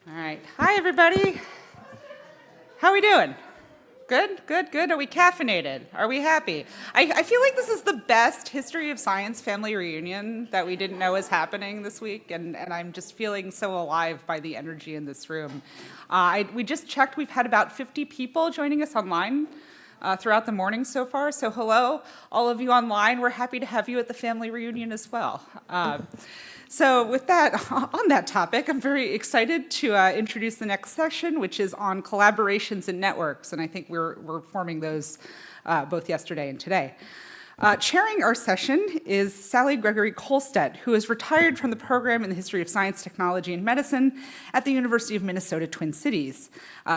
All right. Hi, everybody. How are we doing? Good, good, good. Are we caffeinated? Are we happy? I feel like this is the best history of science family reunion that we didn't know was happening this week, and I'm just feeling so alive by the energy in this room. We just checked, we've had about 50 people joining us online throughout the morning so far. So hello, all of you online. We're happy to have you at the family reunion as well. So with that, on that topic, I'm very excited to introduce the next session, which is on collaborations and networks. And I think we're forming those both yesterday and today. Chairing our session is Sally Gregory Kolstad, who is retired from the program in the history of science, technology, and medicine at the University of Minnesota Twin Cities.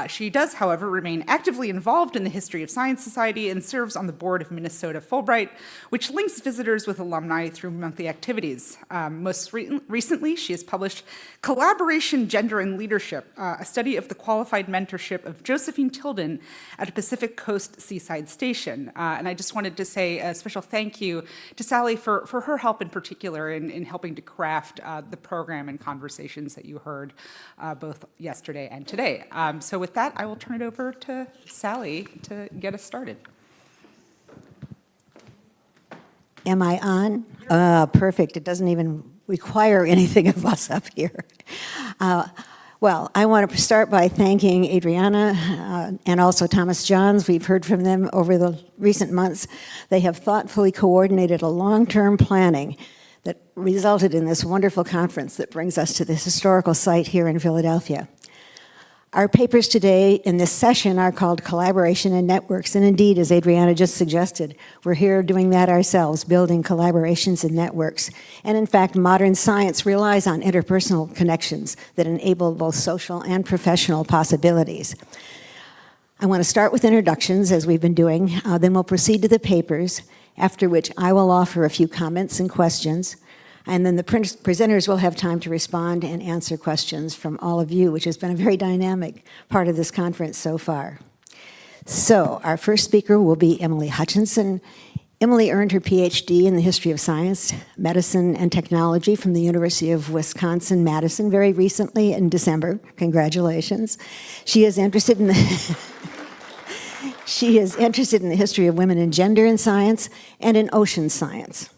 She does, however, remain actively involved in the History of Science Society and serves on the board of Minnesota Fulbright, which links visitors with alumni through monthly activities. Most recently, she has published Collaboration, Gender, and Leadership, a study of the qualified mentorship of Josephine Tilden at a Pacific Coast seaside station. And I just wanted to say a special thank you to Sally for her help in particular in helping to craft the program and conversations that you heard both yesterday and today. So with that, I will turn it over to Sally to get us started. Am I on? Perfect. It doesn't even require anything of us up here. Well, I want to start by thanking Adriana and also Thomas Johns. We've heard from them over the recent months. They have thoughtfully coordinated a long-term planning that resulted in this wonderful conference that brings us to this historical site here in Philadelphia. Our papers today in this session are called Collaboration and Networks, and indeed, as Adriana just suggested, we're here doing that ourselves, building collaborations and networks. And in fact, modern science relies on interpersonal connections that enable both social and professional possibilities. I want to start with introductions, as we've been doing, then we'll proceed to the papers, after which I will offer a few comments and questions. And then the presenters will have time to respond and answer questions from all of you, which has been a very dynamic part of this conference so far. So our first speaker will be Emily Hutchinson. Emily earned her PhD in the history of science, medicine, and technology from the University of Wisconsin-Madison very recently in December. Congratulations. She is interested in the history of women and gender in science and in ocean science.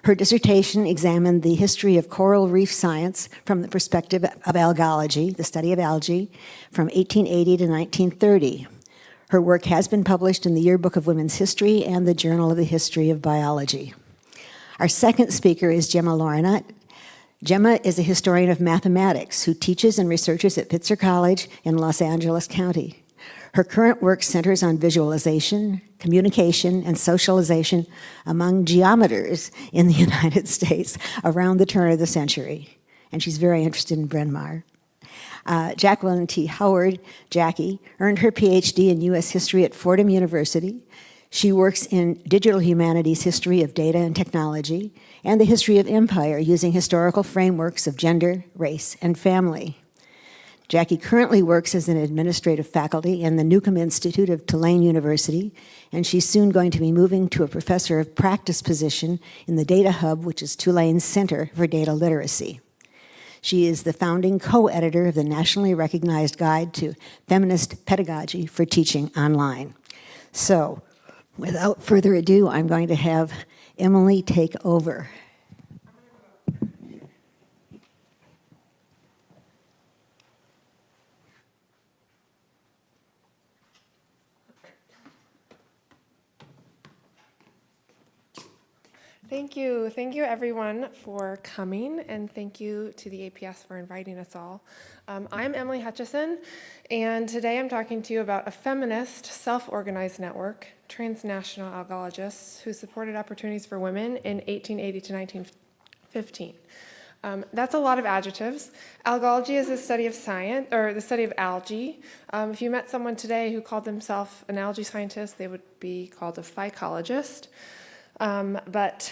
Her dissertation examined the history of coral reef science from the perspective of algology, the study of algae, from 1880 to 1930. Her work has been published in the Yearbook of Women's History and the Journal of the History of Biology. Our second speaker is Gemma Laurinat. Gemma is a historian of mathematics who teaches and researches at Pitzer College in Los Angeles County. Her current work centers on visualization, communication, and socialization among geometers in the United States around the turn of the century. And she's very interested in Bryn Mawr. Jacqueline T. Howard, Jackie, earned her PhD in U.S. history at Fordham University. She works in digital humanities history of data and technology and the history of empire using historical frameworks of gender, race, and family. Jackie currently works as an administrative faculty in the Newcomb Institute of Tulane University, and she's soon going to be moving to a professor of practice position in the Data Hub, which is Tulane's Center for Data Literacy. She is the founding co-editor of the nationally recognized guide to feminist pedagogy for teaching online. So, without further ado, I'm going to have Emily take over. Thank you. Thank you, everyone, for coming, and thank you to the APS for inviting us all. I'm Emily Hutchison, and today I'm talking to you about a feminist, self-organized network, transnational algologists, who supported opportunities for women in 1880 to 1915. That's a lot of adjectives. Algology is the study of science, or the study of algae. If you met someone today who called themselves an algae scientist, they would be called a phycologist. But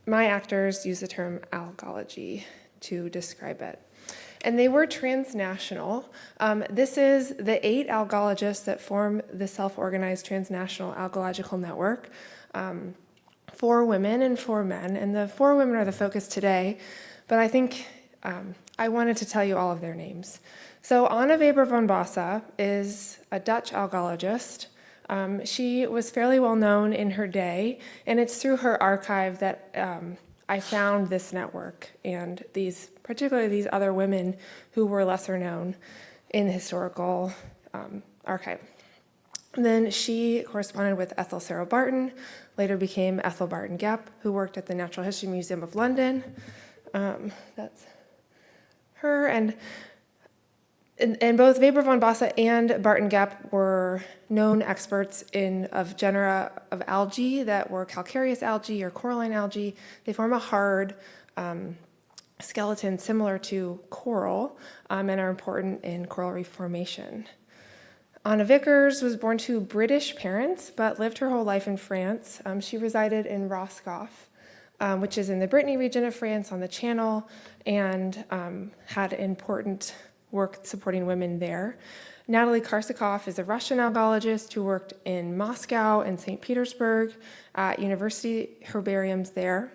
my actors use the term algology to describe it. And they were transnational. This is the 8 algologists that form the self-organized transnational algological network, 4 women and 4 men. And the 4 women are the focus today, but I think I wanted to tell you all of their names. So Anna Weber von Bosse is a Dutch algalogist. She was fairly well known in her day, and it's through her archive that I found this network and particularly these other women who were lesser known in the historical archive. And then she corresponded with Ethel Sarah Barton, later became Ethel Barton Gep, who worked at the Natural History Museum of London. That's her. And both Weber von Bosse and Barton Gep were known experts of genera of algae that were calcareous algae or coralline algae. They form a hard skeleton similar to coral and are important in coral reef formation. Anna Vickers was born to British parents, but lived her whole life in France. She resided in Roscoff, which is in the Brittany region of France on the Channel, and had important work supporting women there. Natalie Korsakoff is a Russian algalogist who worked in Moscow and St. Petersburg at university herbariums there.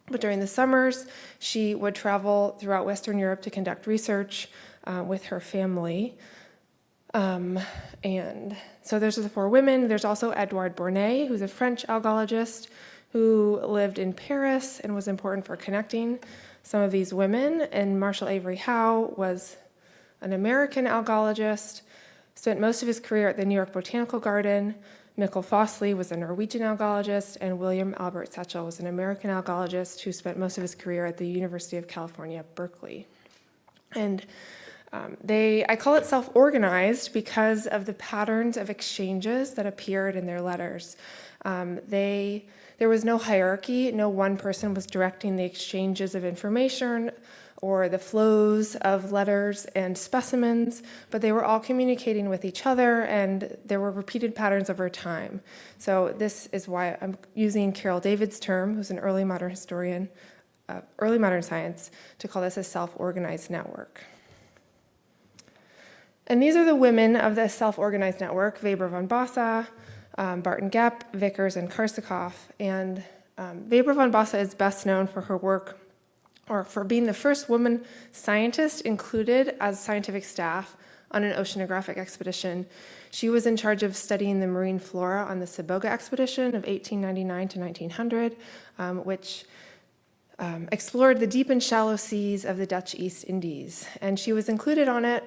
But during the summers, she would travel throughout Western Europe to conduct research with her family. And so those are the four women. There's also Edouard Bornet, who's a French algalogist who lived in Paris and was important for connecting some of these women. And Marshall Avery Howe was an American algalogist, spent most of his career at the New York Botanical Garden. Mikkel Fossley was a Norwegian algalogist, and William Albert Setchell was an American algalogist who spent most of his career at the University of California, Berkeley. And I call it self-organized because of the patterns of exchanges that appeared in their letters. There was no hierarchy. No one person was directing the exchanges of information or the flows of letters and specimens, but they were all communicating with each other, and there were repeated patterns over time. So this is why I'm using Carol David's term, who's an early modern historian, early modern science, to call this a self-organized network. And these are the women of the self-organized network: Weber von Bosse, Barton Gep, Vickers, and Korsakoff. And Weber von Bosse is best known for her work, or for being the first woman scientist included as scientific staff on an oceanographic expedition. She was in charge of studying the marine flora on the Saboga expedition of 1899 to 1900, which explored the deep and shallow seas of the Dutch East Indies. And she was included on it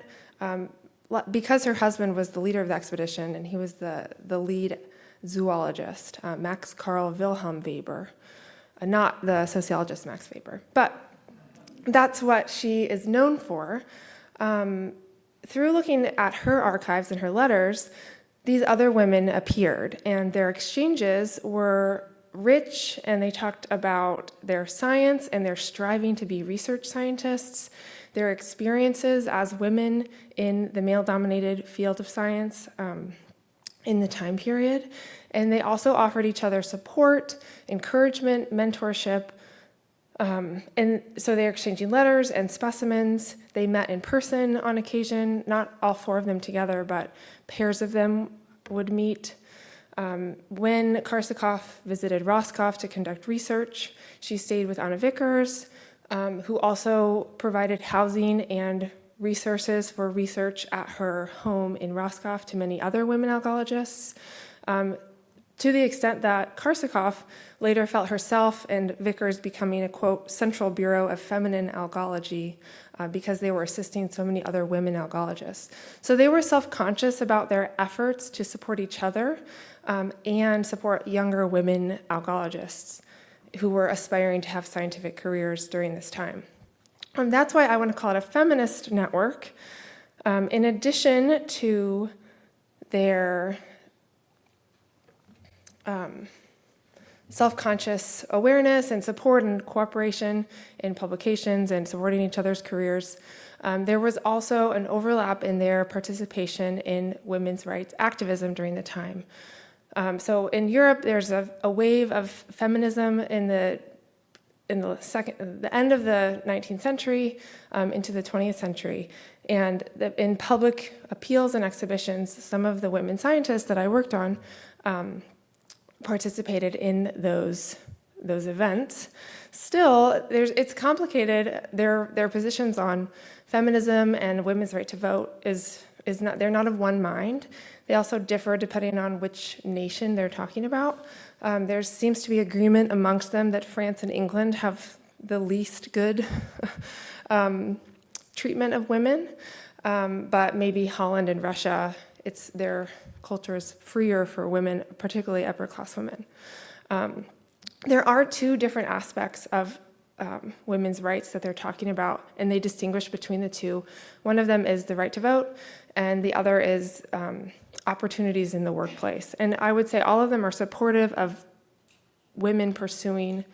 because her husband was the leader of the expedition, and he was the lead zoologist, Max Carl Wilhelm Weber, not the sociologist Max Weber. But that's what she is known for. Through looking at her archives and her letters, these other women appeared, and their exchanges were rich, and they talked about their science and their striving to be research scientists, their experiences as women in the male-dominated field of science in the time period. And they also offered each other support, encouragement, mentorship. And so they're exchanging letters and specimens. They met in person on occasion, not all four of them together, but pairs of them would meet. When Korsakoff visited Roscoff to conduct research, she stayed with Anna Vickers, who also provided housing and resources for research at her home in Roscoff to many other women algologists, to the extent that Korsakoff later felt herself and Vickers becoming a, quote, central bureau of feminine algology because they were assisting so many other women algologists. So they were self-conscious about their efforts to support each other and support younger women algologists who were aspiring to have scientific careers during this time. That's why I want to call it a feminist network. In addition to their self-conscious awareness and support and cooperation in publications and supporting each other's careers, there was also an overlap in their participation in women's rights activism during the time. So in Europe, there's a wave of feminism in the end of the 19th century into the 20th century. And in public appeals and exhibitions, some of the women scientists that I worked on participated in those those events. Still, it's complicated. Their positions on feminism and women's right to vote they're not of one mind. They also differ depending on which nation they're talking about. There seems to be agreement amongst them that France and England have the least good treatment of women, but maybe Holland and Russia, their culture is freer for women, particularly upper-class women. There are two different aspects of women's rights that they're talking about, and they distinguish between the two. One of them is the right to vote, and the other is opportunities in the workplace. And I would say all of them are supportive of women pursuing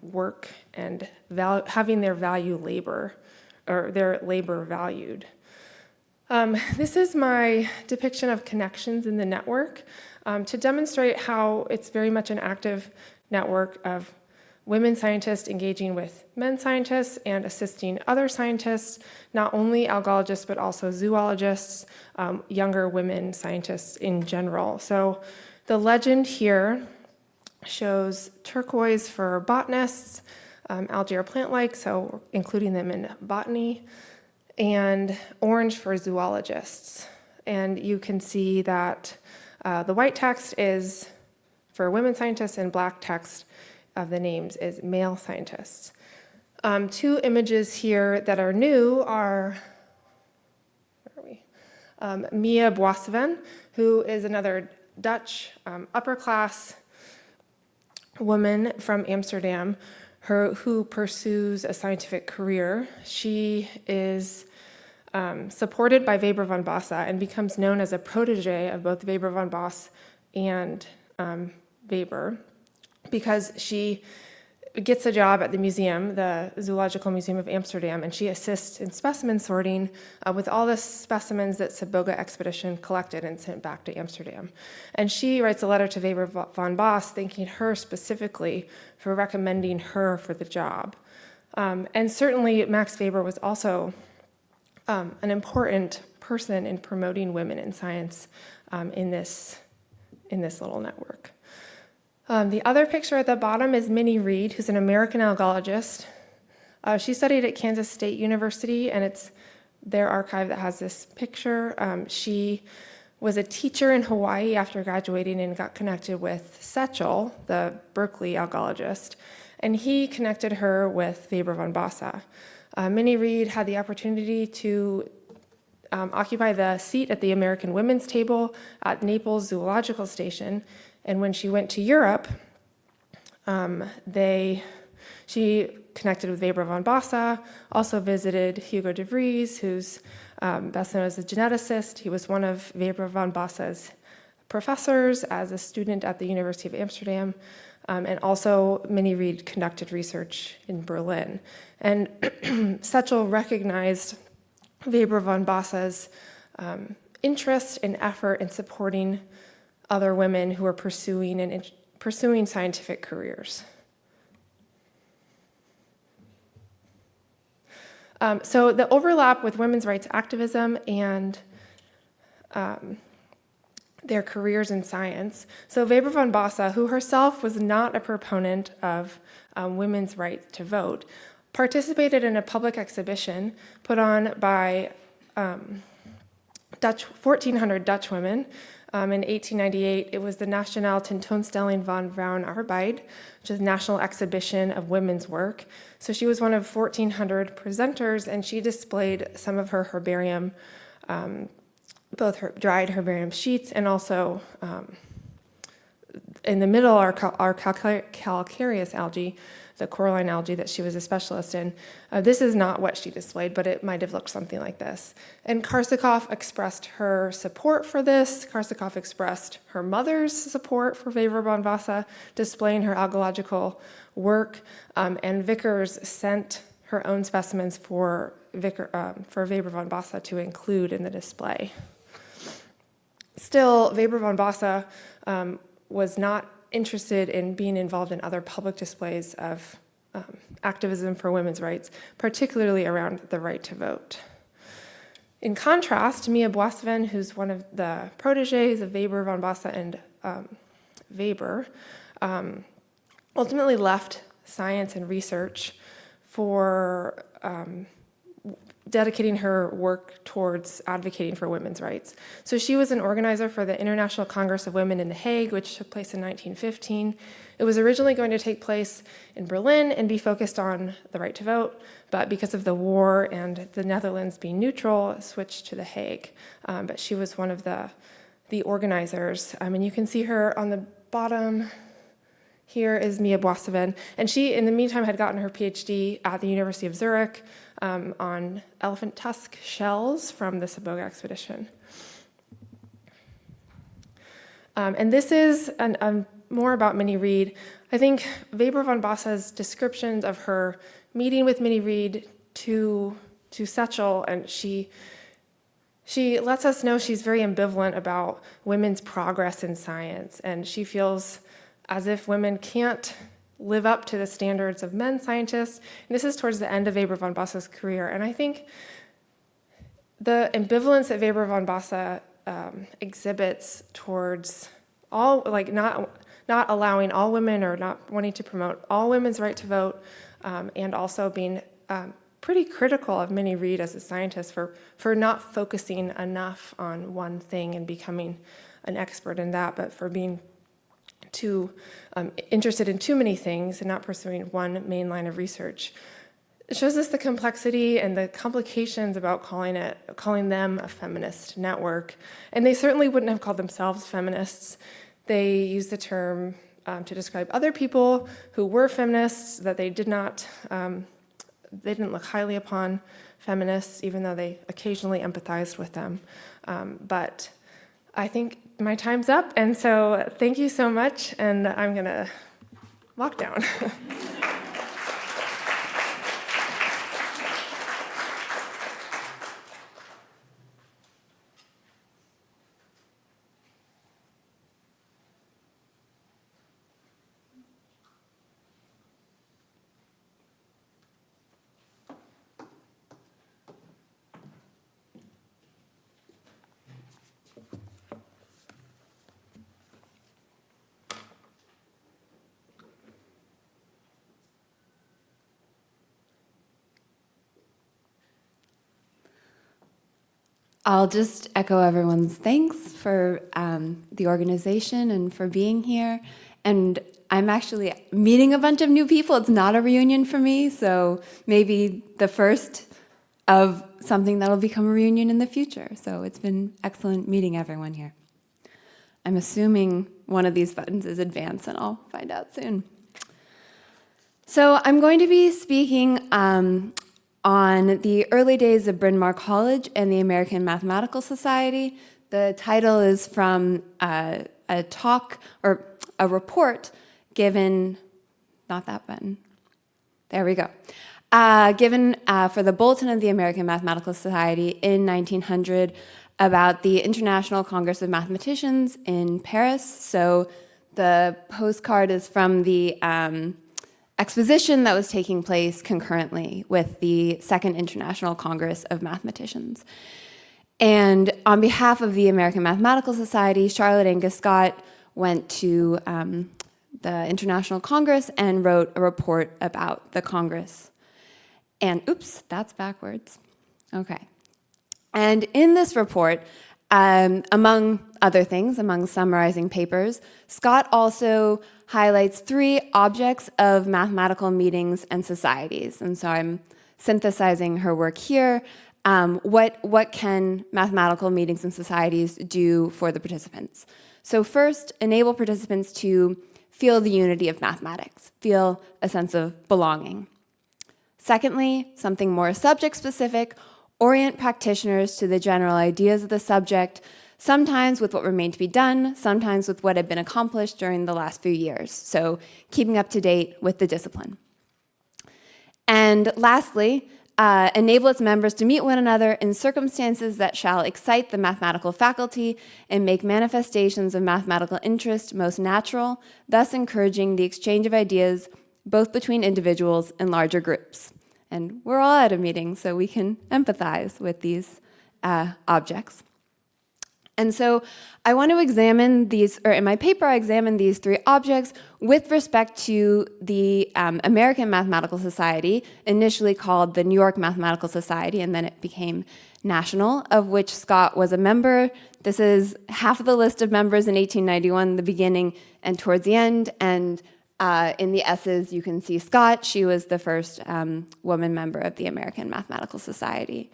work and having their labor valued. This is my depiction of connections in the network to demonstrate how it's very much an active network of women scientists engaging with men scientists and assisting other scientists, not only algologists, but also zoologists, younger women scientists in general. So the legend here shows turquoise for botanists, algae are plant-like, so including them in botany, and orange for zoologists. And you can see that the white text is for women scientists and black text of the names is male scientists. Two images here that are new are, Mia Boisseven, who is another Dutch upper-class woman from Amsterdam, who pursues a scientific career. She is supported by Weber von Bosse and becomes known as a protege of both Weber von Bosse and Weber, because she gets a job at the museum, the Zoological Museum of Amsterdam, and she assists in specimen sorting with all the specimens that Saboga expedition collected and sent back to Amsterdam. And she writes a letter to Weber von Bosse thanking her specifically for recommending her for the job. And certainly Max Weber was also an important person in promoting women in science in this little network. The other picture at the bottom is Minnie Reed, who's an American algologist. She studied at Kansas State University, and it's their archive that has this picture. She was a teacher in Hawaii after graduating and got connected with Setchell, the Berkeley algologist, and he connected her with Weber von Bosse. Minnie Reed had the opportunity to occupy the seat at the American Women's Table at Naples Zoological Station. And when she went to Europe, she connected with Weber von Bosse, also visited Hugo de Vries, who's best known as a geneticist. He was one of Weber von Bosse's professors as a student at the University of Amsterdam. And also, Minnie Reed conducted research in Berlin. And Setchell recognized Weber von Bosse's interest and effort in supporting other women who are pursuing scientific careers. So the overlap with women's rights activism and their careers in science. So Weber von Bosse, who herself was not a proponent of women's right to vote, participated in a public exhibition put on by 1,400 Dutch women. In 1898, it was the Nationale Tentoonstelling van Vrouwenarbeid, which is a national exhibition of women's work. So she was one of 1,400 presenters, and she displayed some of her herbarium, both her dried herbarium sheets and also in the middle are calcareous algae, the coralline algae that she was a specialist in. This is not what she displayed, but it might have looked something like this. And Korsakoff expressed her support for this. Korsakoff expressed her mother's support for Weber von Bosse, displaying her algological work, and Vickers sent her own specimens for Weber von Bosse to include in the display. Still, Weber von Bosse was not interested in being involved in other public displays of activism for women's rights, particularly around the right to vote. In contrast, Mia Boisseven, who's one of the proteges of Weber von Bosse and Weber, ultimately left science and research for dedicating her work towards advocating for women's rights. So she was an organizer for the International Congress of Women in The Hague, which took place in 1915. It was originally going to take place in Berlin and be focused on the right to vote, but because of the war and the Netherlands being neutral, it switched to The Hague. But she was one of the organizers. And you can see her on the bottom. Here is Mia Boisseven, and she, in the meantime, had gotten her PhD at the University of Zurich on elephant tusk shells from the Saboga expedition. And this is more about Minnie Reid. I think Weber von Bassa's descriptions of her meeting with Minnie Reid to Setchell, and she lets us know she's very ambivalent about women's progress in science, and she feels as if women can't live up to the standards of men scientists. And this is towards the end of Weber von Bassa's career. And I think the ambivalence that Weber von Bassa exhibits towards all, like not allowing all women or not wanting to promote all women's right to vote, and also being pretty critical of Minnie Reid as a scientist for not focusing enough on one thing and becoming an expert in that, but for being too interested in too many things and not pursuing one main line of research. It shows us the complexity and the complications about calling them a feminist network. And they certainly wouldn't have called themselves feminists. They used the term to describe other people who were feminists, that they didn't look highly upon feminists, even though they occasionally empathized with them. But I think my time's up, and so thank you so much, and I'm gonna walk down. I'll just echo everyone's thanks for the organization and for being here. And I'm actually meeting a bunch of new people. It's not a reunion for me, so maybe the first of something that'll become a reunion in the future. So it's been excellent meeting everyone here. I'm assuming one of these buttons is advance, and I'll find out soon. So I'm going to be speaking on the early days of Bryn Mawr College and the American Mathematical Society. The title is from a talk or a report given, not that button, there we go, given for the Bulletin of the American Mathematical Society in 1900 about the International Congress of Mathematicians in Paris. So the postcard is from the exposition that was taking place concurrently with the Second International Congress of Mathematicians. And on behalf of the American Mathematical Society, Charlotte Angus Scott went to the International Congress and wrote a report about the Congress. And oops, that's backwards. Okay. And in this report, among other things, among summarizing papers, Scott also highlights 3 objects of mathematical meetings and societies. And so I'm synthesizing her work here. What can mathematical meetings and societies do for the participants? So first, enable participants to feel the unity of mathematics, feel a sense of belonging. Secondly, something more subject-specific, orient practitioners to the general ideas of the subject, sometimes with what remained to be done, sometimes with what had been accomplished during the last few years. So keeping up to date with the discipline. And lastly, enable its members to meet one another in circumstances that shall excite the mathematical faculty and make manifestations of mathematical interest most natural, thus encouraging the exchange of ideas both between individuals and larger groups. And we're all at a meeting, so we can empathize with these objects. And so I want to examine these, or in my paper, I examine these three objects with respect to the American Mathematical Society, initially called the New York Mathematical Society, and then it became national, of which Scott was a member. This is half of the list of members in 1891, the beginning and towards the end, and in the S's, you can see Scott. She was the first woman member of the American Mathematical Society.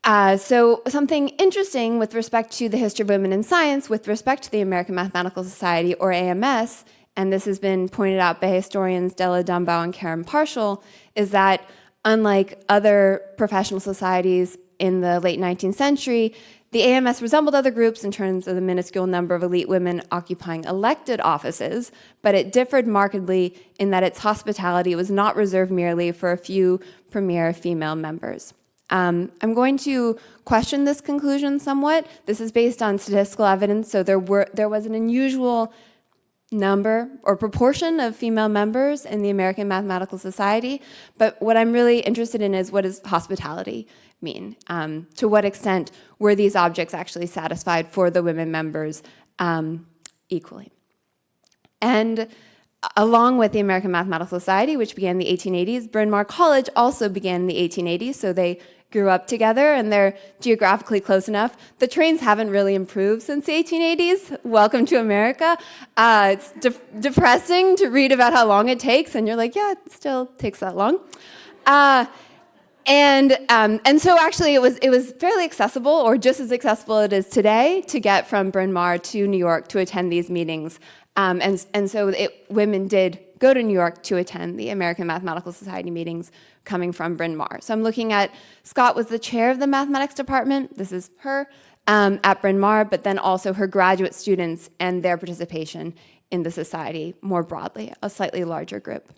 So something interesting with respect to the history of women in science, with respect to the American Mathematical Society, or AMS, and this has been pointed out by historians Della Dumbow and Karen Parshall, is that unlike other professional societies in the late 19th century, the AMS resembled other groups in terms of the minuscule number of elite women occupying elected offices, but it differed markedly in that its hospitality was not reserved merely for a few premier female members. I'm going to question this conclusion somewhat. This is based on statistical evidence, so there was an unusual number or proportion of female members in the American Mathematical Society, but what I'm really interested in is, what does hospitality mean? To what extent were these objects actually satisfied for the women members equally? And along with the American Mathematical Society, which began in the 1880s, Bryn Mawr College also began in the 1880s, so they grew up together and they're geographically close enough. The trains haven't really improved since the 1880s. Welcome to America. It's depressing to read about how long it takes, and you're like, yeah, it still takes that long. And so actually it was fairly accessible, or just as accessible as it is today, to get from Bryn Mawr to New York to attend these meetings. And so women did go to New York to attend the American Mathematical Society meetings coming from Bryn Mawr. So I'm looking at, Scott was the chair of the mathematics department, this is her, at Bryn Mawr, but then also her graduate students and their participation in the society more broadly, a slightly larger group.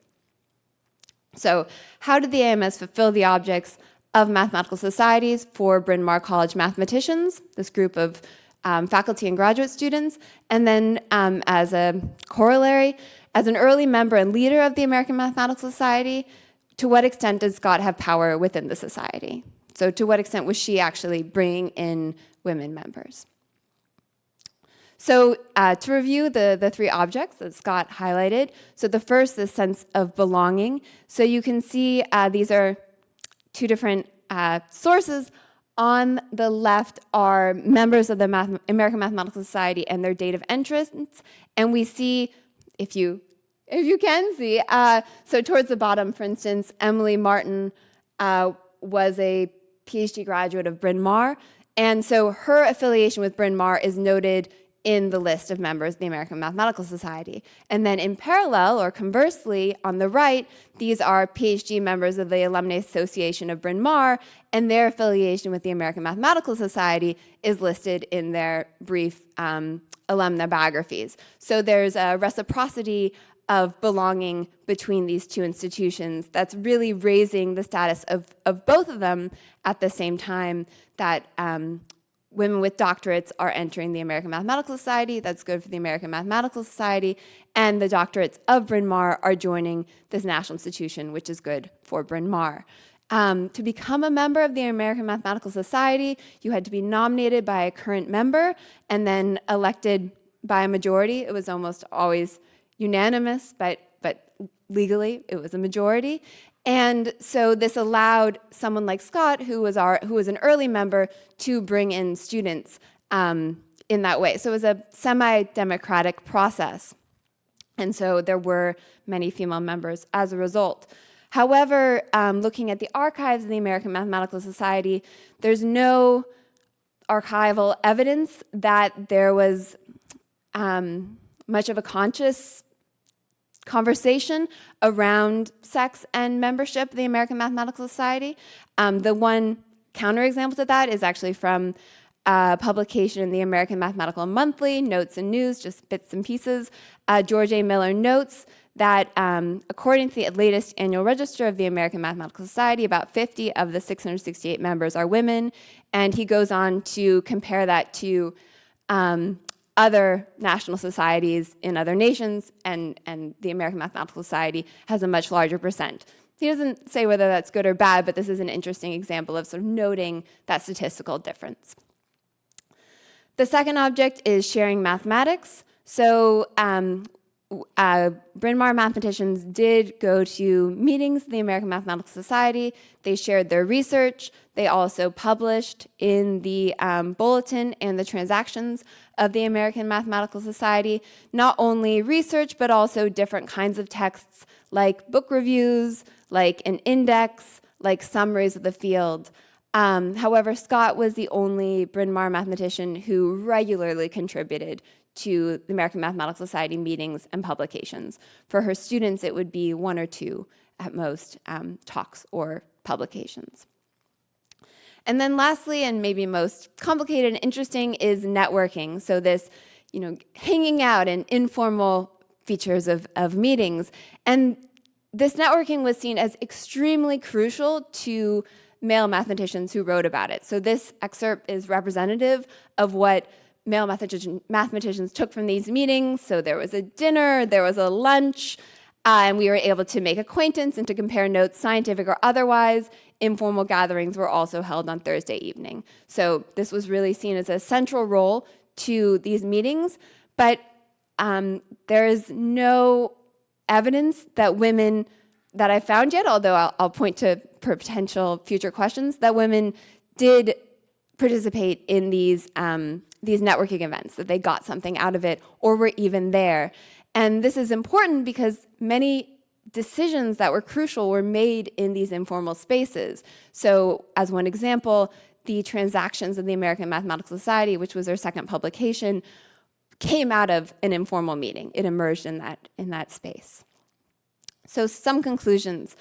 So how did the AMS fulfill the objects of mathematical societies for Bryn Mawr College mathematicians, this group of faculty and graduate students? And then as a corollary, as an early member and leader of the American Mathematical Society, to what extent does Scott have power within the society? So to what extent was she actually bringing in women members? So to review the three objects that Scott highlighted, so the first, the sense of belonging. So you can see these are two different sources. On the left are members of the American Mathematical Society and their date of entrance, and we see, if you can see, so towards the bottom, for instance, Emily Martin was a PhD graduate of Bryn Mawr, and so her affiliation with Bryn Mawr is noted in the list of members of the American Mathematical Society. And then in parallel, or conversely, on the right, these are PhD members of the Alumni Association of Bryn Mawr, and their affiliation with the American Mathematical Society is listed in their brief alumni biographies. So there's a reciprocity of belonging between these two institutions that's really raising the status of both of them at the same time that women with doctorates are entering the American Mathematical Society. That's good for the American Mathematical Society. And the doctorates of Bryn Mawr are joining this national institution, which is good for Bryn Mawr. To become a member of the American Mathematical Society, you had to be nominated by a current member and then elected by a majority. It was almost always unanimous, but legally it was a majority. And so this allowed someone like Scott, who was an early member, to bring in students in that way. So it was a semi-democratic process. And so there were many female members as a result. However, looking at the archives of the American Mathematical Society, there's no archival evidence that there was much of a conscious conversation around sex and membership of the American Mathematical Society. The one counterexample to that is actually from a publication in the American Mathematical Monthly, Notes and News, just bits and pieces. George A. Miller notes that according to the latest annual register of the American Mathematical Society, about 50 of the 668 members are women, and he goes on to compare that to other national societies in other nations, and the American Mathematical Society has a much larger percent. He doesn't say whether that's good or bad, but this is an interesting example of sort of noting that statistical difference. The second object is sharing mathematics. So Bryn Mawr mathematicians did go to meetings of the American Mathematical Society. They shared their research. They also published in the bulletin and the transactions of the American Mathematical Society, not only research, but also different kinds of texts like book reviews, like an index, like summaries of the field. However, Scott was the only Bryn Mawr mathematician who regularly contributed to the American Mathematical Society meetings and publications. For her students, it would be 1 or 2 at most talks or publications. And then lastly, and maybe most complicated and interesting, is networking. So this, hanging out and informal features of meetings. And this networking was seen as extremely crucial to male mathematicians who wrote about it. So this excerpt is representative of what male mathematicians took from these meetings. So there was a dinner, there was a lunch, and we were able to make acquaintance and to compare notes, scientific or otherwise. Informal gatherings were also held on Thursday evening. So this was really seen as a central role to these meetings, but there is no evidence that women, that I found yet, although I'll point to potential future questions, that women did participate in these networking events, that they got something out of it or were even there. And this is important because many decisions that were crucial were made in these informal spaces. So as one example, the Transactions of the American Mathematical Society, which was their second publication, came out of an informal meeting. It emerged in that space. So some conclusions.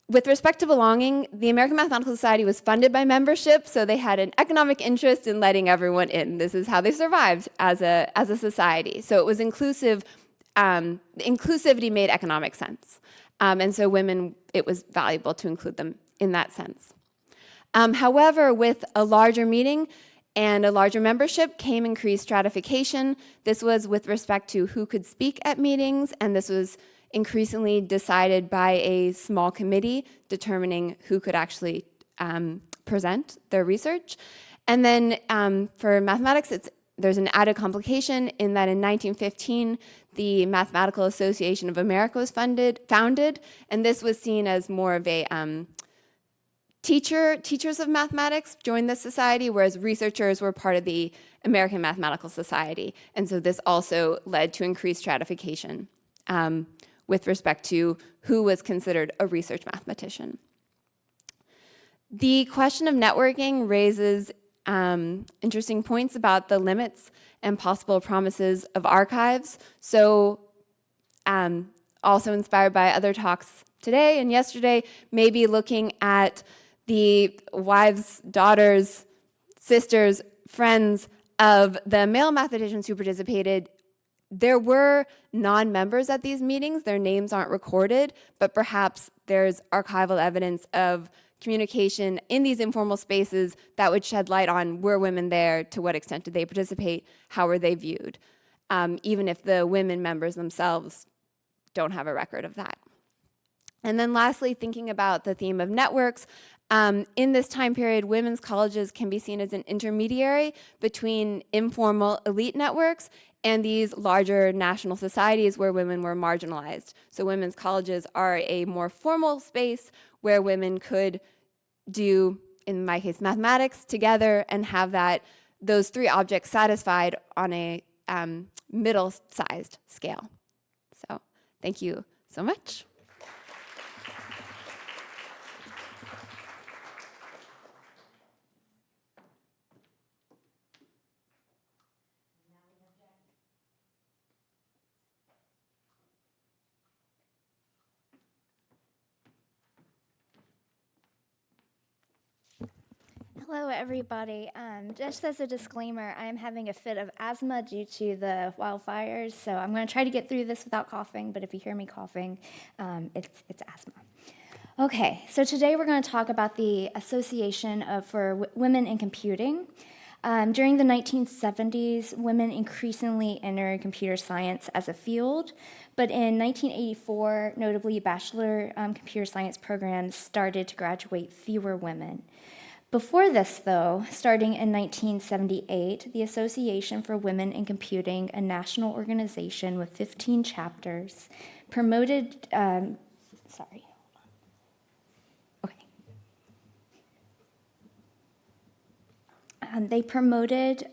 With respect to belonging, the American Mathematical Society was funded by membership, so they had an economic interest in letting everyone in. This is how they survived as a society. So it was inclusive. Inclusivity made economic sense. And so women, it was valuable to include them in that sense. However, with a larger meeting and a larger membership came increased stratification. This was with respect to who could speak at meetings, and this was increasingly decided by a small committee determining who could actually present their research. And then for mathematics, there's an added complication in that in 1915, the Mathematical Association of America was founded, and this was seen as more of a teachers of mathematics joined the society, whereas researchers were part of the American Mathematical Society. And so this also led to increased stratification with respect to who was considered a research mathematician. The question of networking raises interesting points about the limits and possible promises of archives. So also inspired by other talks today and yesterday, maybe looking at the wives, daughters, sisters, friends of the male mathematicians who participated. There were non-members at these meetings. Their names aren't recorded, but perhaps there's archival evidence of communication in these informal spaces that would shed light on, were women there, to what extent did they participate, how were they viewed, even if the women members themselves don't have a record of that. And then lastly, thinking about the theme of networks, in this time period, women's colleges can be seen as an intermediary between informal elite networks and these larger national societies where women were marginalized. So women's colleges are a more formal space where women could do, in my case, mathematics together and have those three objects satisfied on a middle-sized scale. So thank you so much. Hello, everybody. Just as a disclaimer, I am having a fit of asthma due to the wildfires, so I'm going to try to get through this without coughing, but if you hear me coughing, it's asthma. Okay, so today we're going to talk about the Association for Women in Computing. During the 1970s, women increasingly entered computer science as a field, but in 1984, notably bachelor computer science programs started to graduate fewer women. Before this, though, starting in 1978, the Association for Women in Computing, a national organization with 15 chapters, promoted, they promoted,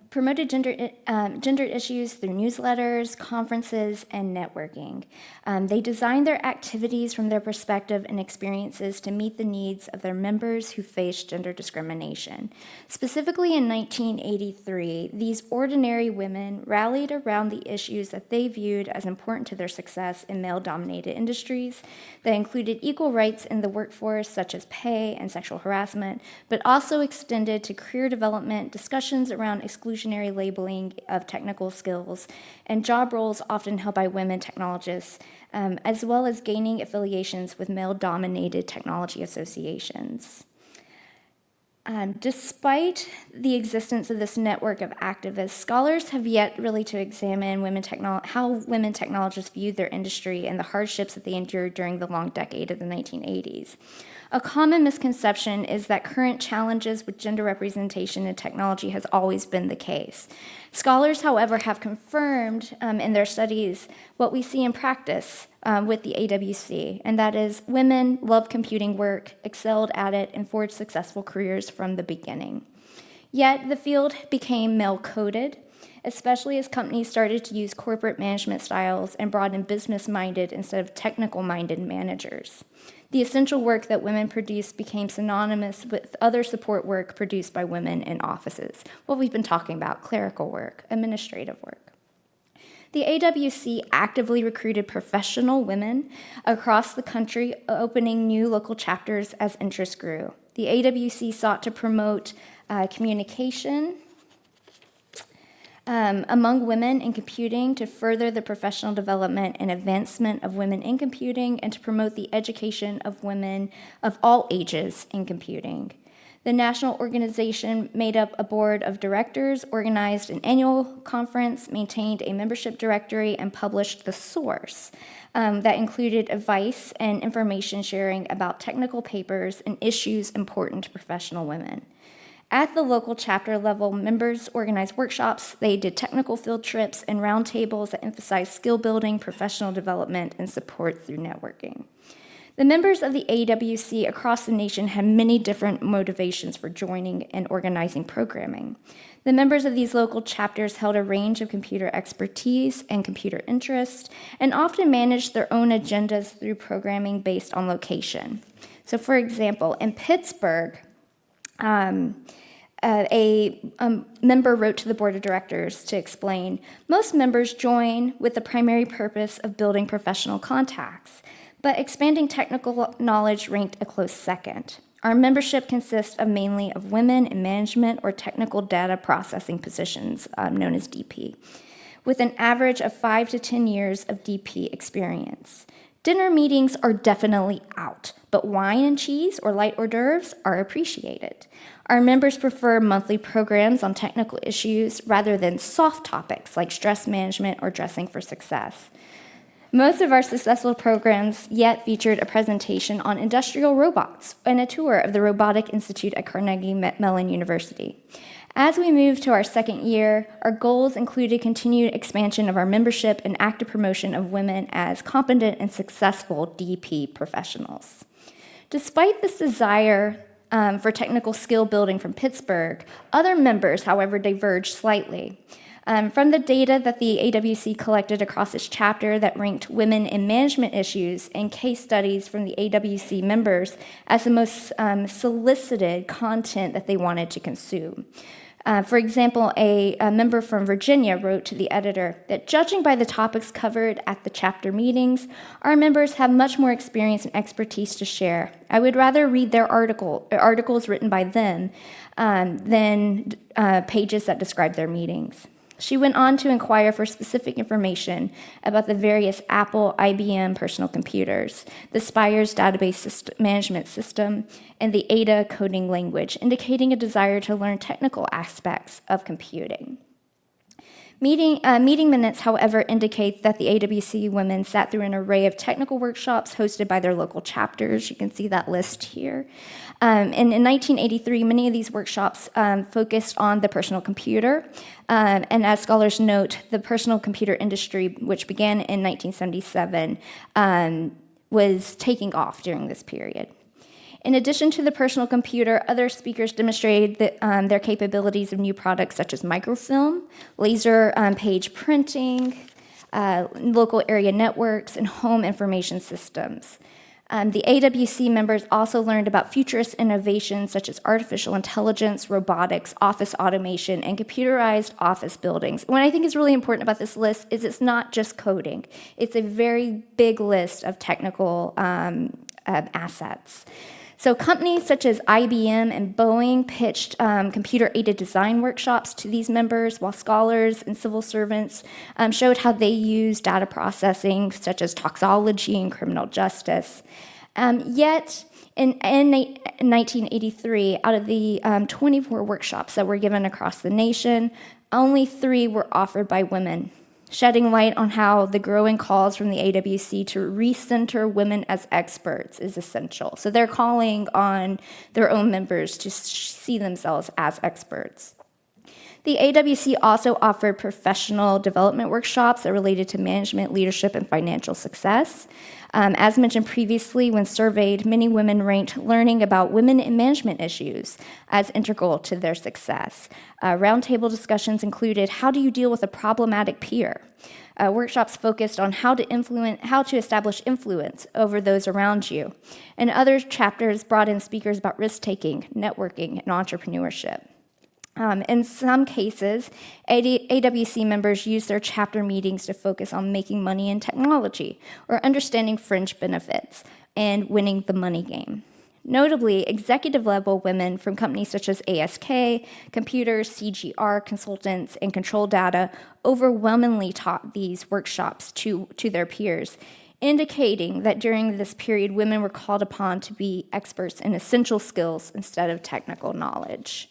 promoted gender issues through newsletters, conferences, and networking. They designed their activities from their perspective and experiences to meet the needs of their members who faced gender discrimination. Specifically in 1983, these ordinary women rallied around the issues that they viewed as important to their success in male-dominated industries that included equal rights in the workforce, such as pay and sexual harassment, but also extended to career development, discussions around exclusionary labeling of technical skills, and job roles often held by women technologists, as well as gaining affiliations with male-dominated technology associations. Despite the existence of this network of activists, scholars have yet really to examine how women technologists viewed their industry and the hardships that they endured during the long decade of the 1980s. A common misconception is that current challenges with gender representation in technology has always been the case. Scholars, however, have confirmed in their studies what we see in practice with the AWC, and that is women love computing work, excelled at it, and forged successful careers from the beginning. Yet the field became male-coded, especially as companies started to use corporate management styles and brought in business-minded instead of technical-minded managers. The essential work that women produced became synonymous with other support work produced by women in offices, what we've been talking about, clerical work, administrative work. The AWC actively recruited professional women across the country, opening new local chapters as interest grew. The AWC sought to promote communication among women in computing to further the professional development and advancement of women in computing and to promote the education of women of all ages in computing. The national organization made up a board of directors, organized an annual conference, maintained a membership directory, and published The Source that included advice and information sharing about technical papers and issues important to professional women. At the local chapter level, members organized workshops, they did technical field trips and roundtables that emphasized skill building, professional development, and support through networking. The members of the AWC across the nation had many different motivations for joining and organizing programming. The members of these local chapters held a range of computer expertise and computer interest, and often managed their own agendas through programming based on location. So for example, in Pittsburgh, a member wrote to the board of directors to explain, most members join with the primary purpose of building professional contacts, but expanding technical knowledge ranked a close second. Our membership consists mainly of women in management or technical data processing positions, known as DP, with an average of 5 to 10 years of DP experience. Dinner meetings are definitely out, but wine and cheese or light hors d'oeuvres are appreciated. Our members prefer monthly programs on technical issues rather than soft topics like stress management or dressing for success. Most of our successful programs yet featured a presentation on industrial robots and a tour of the Robotic Institute at Carnegie Mellon University. As we moved to our second year, our goals included continued expansion of our membership and active promotion of women as competent and successful DP professionals. Despite this desire for technical skill building from Pittsburgh, other members, however, diverged slightly. From the data that the AWC collected across its chapter that ranked women in management issues and case studies from the AWC members as the most solicited content that they wanted to consume. For example, a member from Virginia wrote to the editor that judging by the topics covered at the chapter meetings, our members have much more experience and expertise to share. I would rather read their articles written by them than pages that describe their meetings. She went on to inquire for specific information about the various Apple, IBM personal computers, the Spires database management system, and the Ada coding language, indicating a desire to learn technical aspects of computing. Meeting minutes, however, indicate that the AWC women sat through an array of technical workshops hosted by their local chapters. You can see that list here. And in 1983, many of these workshops focused on the personal computer. And as scholars note, the personal computer industry, which began in 1977, was taking off during this period. In addition to the personal computer, other speakers demonstrated their capabilities of new products such as microfilm, laser page printing, local area networks, and home information systems. The AWC members also learned about futurist innovations such as artificial intelligence, robotics, office automation, and computerized office buildings. What I think is really important about this list is it's not just coding. It's a very big list of technical assets. So companies such as IBM and Boeing pitched computer-aided design workshops to these members, while scholars and civil servants showed how they use data processing, such as toxology and criminal justice. Yet, in 1983, out of the 24 workshops that were given across the nation, only 3 were offered by women, shedding light on how the growing calls from the AWC to recenter women as experts is essential. So they're calling on their own members to see themselves as experts. The AWC also offered professional development workshops that related to management, leadership, and financial success. As mentioned previously, when surveyed, many women ranked learning about women in management issues as integral to their success. Roundtable discussions included how do you deal with a problematic peer? Workshops focused on how to establish influence over those around you. And other chapters brought in speakers about risk-taking, networking, and entrepreneurship. In some cases, AWC members use their chapter meetings to focus on making money in technology or understanding fringe benefits and winning the money game. Notably, executive-level women from companies such as ASK, Computers, CGR, Consultants, and Control Data overwhelmingly taught these workshops to their peers, indicating that during this period, women were called upon to be experts in essential skills instead of technical knowledge.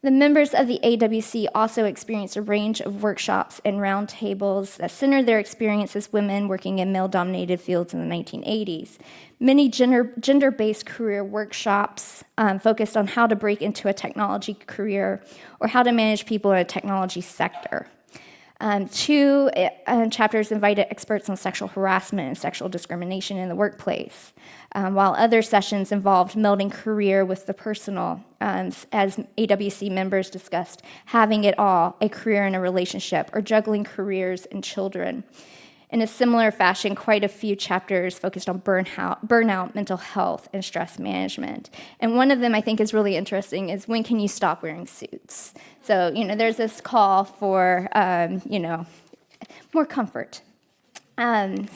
The members of the AWC also experienced a range of workshops and roundtables that centered their experience as women working in male-dominated fields in the 1980s. Many gender-based career workshops focused on how to break into a technology career or how to manage people in a technology sector. 2 chapters invited experts on sexual harassment and sexual discrimination in the workplace, while other sessions involved melding career with the personal, as AWC members discussed, having it all, a career and a relationship, or juggling careers and children. In a similar fashion, quite a few chapters focused on burnout, mental health, and stress management. And one of them I think is really interesting is when can you stop wearing suits? So, there's this call for, more comfort. I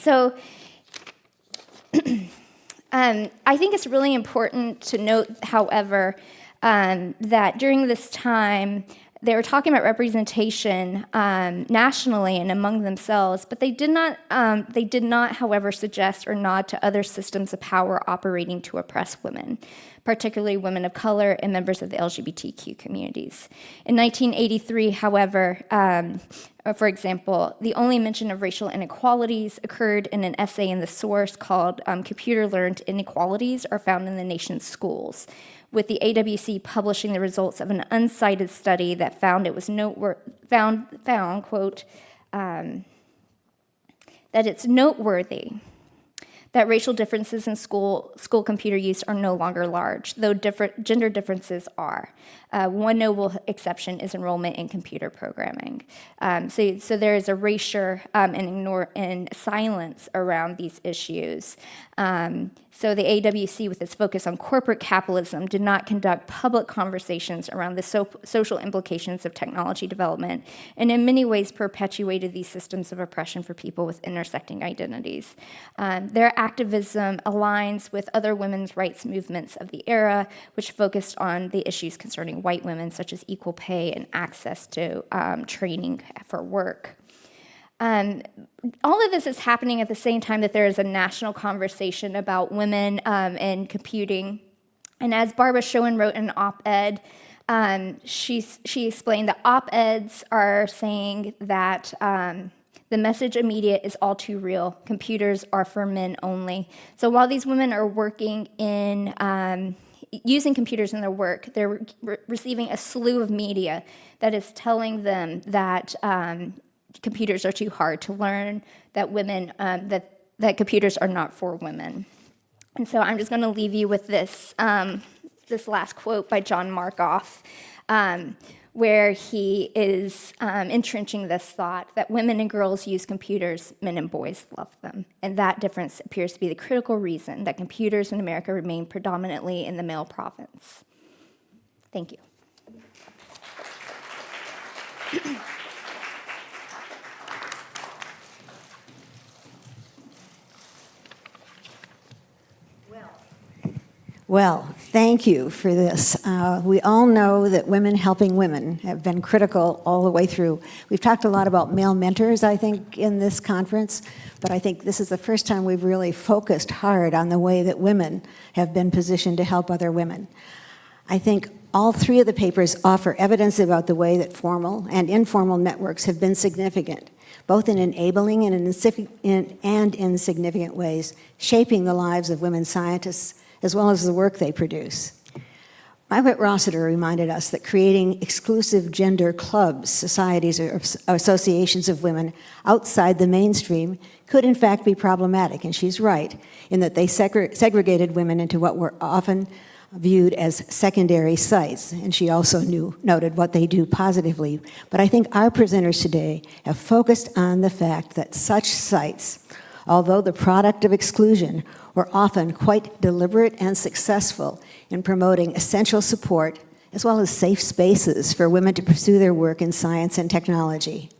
think it's really important to note, however, that during this time, they were talking about representation nationally and among themselves, but they did not, however, suggest or nod to other systems of power operating to oppress women, particularly women of color and members of the LGBTQ communities. In 1983, however, for example, the only mention of racial inequalities occurred in an essay in The Source called Computer-Learned Inequalities Are Found in the Nation's Schools, with the AWC publishing the results of an uncited study that found it was quote, that it's noteworthy that racial differences in school computer use are no longer large, though gender differences are. One notable exception is enrollment in computer programming. So there is erasure and silence around these issues. So the AWC, with its focus on corporate capitalism, did not conduct public conversations around the social implications of technology development, and in many ways perpetuated these systems of oppression for people with intersecting identities. Their activism aligns with other women's rights movements of the era, which focused on the issues concerning white women, such as equal pay and access to training for work. All of this is happening at the same time that there is a national conversation about women and computing. And as Barbara Schoen wrote in an op-ed She explained that op-eds are saying that the message of media is all too real. Computers are for men only. So while these women are working in using computers in their work, they're receiving a slew of media that is telling them that computers are too hard to learn, that women that computers are not for women. And so I'm just going to leave you with this this last quote by John Markoff, where he is entrenching this thought that women and girls use computers, men and boys love them. And that difference appears to be the critical reason that computers in America remain predominantly in the male province. Thank you. Well, thank you for this. We all know that women helping women have been critical all the way through. We've talked a lot about male mentors, I think, in this conference, but I think this is the first time we've really focused hard on the way that women have been positioned to help other women. I think all three of the papers offer evidence about the way that formal and informal networks have been significant, both in enabling and in significant ways, shaping the lives of women scientists as well as the work they produce. Margaret Rossiter reminded us that creating exclusive gender clubs, societies, or associations of women outside the mainstream could in fact be problematic, and she's right, in that they segregated women into what were often viewed as secondary sites, and she also noted what they do positively. But I think our presenters today have focused on the fact that such sites, although the product of exclusion, were often quite deliberate and successful in promoting essential support as well as safe spaces for women to pursue their work in science and technology.